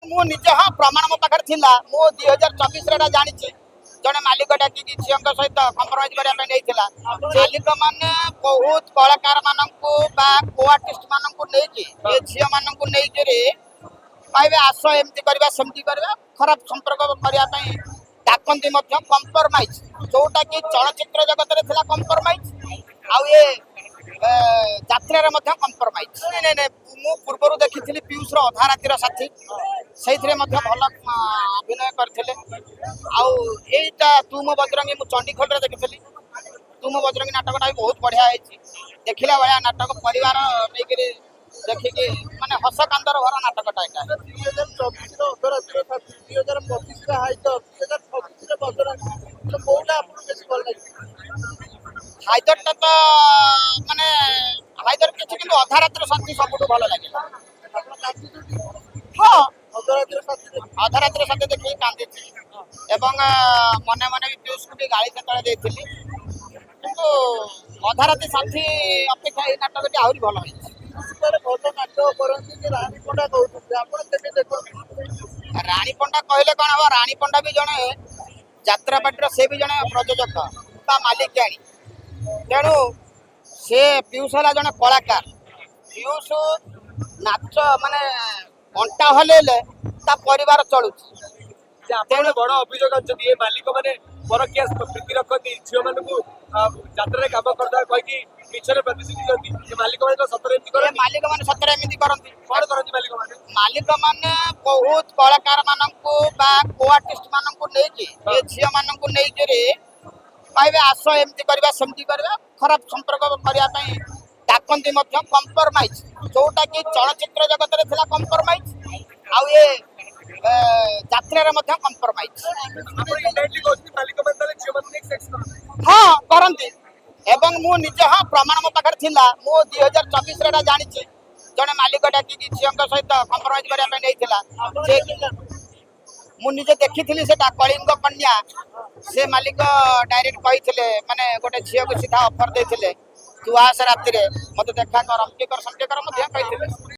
मु निज हाँ प्रमाण मो पाखे थिला मु 2024 रे जानी जड़े मालिक डाक झील सहित कंप्रोमाइज करने मालिक मैंने बहुत कलाकार मानू को आर्टिस्ट मानू नहीं झील मानू नहीं पाइबे आस एमती करवा सेमती करवा खराब संपर्क करने डाकती कंप्रोमाइज जोटा कि चलचित्र जगत में थिला कंप्रोमाइज आउ ये यात्रा कंप्रोमाइज मु पूर्व देखी पीयूष अधा रातिर साथी से भल अभिनय करते आईटा तू मो बजरंगी मु चंडीखोल देखी तू मो बजरंगी नाटकटा भी बहुत बढ़िया देखला भाया नाटक परिवार नहीं देखिकी माने हस कांदर भर नाटकटा हाइदरटा तो माने हाइदर किसी किंतु अधा रात्र साथी सब भल लगे हाँ अधा रात्र साथी देखिए कांदी एवं मने मने भी पीयूष को भी गाड़ी से किंतु अधा राति साथी अपेक्षा ये नाटक आहरी भल रानी पंडा कहले कौन हम रानी पंडा भी जड़े यात्रा पार्टी से भी जड़े प्रयोजक मालिक तेणु से पीयूष है जड़े कलाकार पीयूष नाच माने घंटा हल्ले परिवार चलू तेणु बड़ अभियोग मालिक मैंने परकिया प्रीति रखती झील मानू यात्रा कम करता कहीं मिछरे प्रतिश्रुति दिखती मालिक मैंने सतरे मालिक मैंने सतरे एमती करती कौन करती मालिक मैंने बहुत कलाकार मानू को आर्टिस्ट मानू नहीं झील मानू नहीं पाइबे आस एमती करवा सेमती करवा खराब संपर्क करने डाकती कंप्रोमाइज जोटा कि चलचित्र जगत में थिला कंप्रोमाइज आउ ये यात्रा कंप्रोमाइज हाँ करती एवं मु निज हाँ प्रमाण मो पाखे थिला मु 2024 रे जानी जड़े मालिक डाक झील सहित कंप्रोमाइज करने मु निजे देखी से कलिंग कन्या से मालिक डायरेक्ट कही माने गोटे झील को सीधा ऑफर देते तू आस राति मत देखा कर समझे कर कही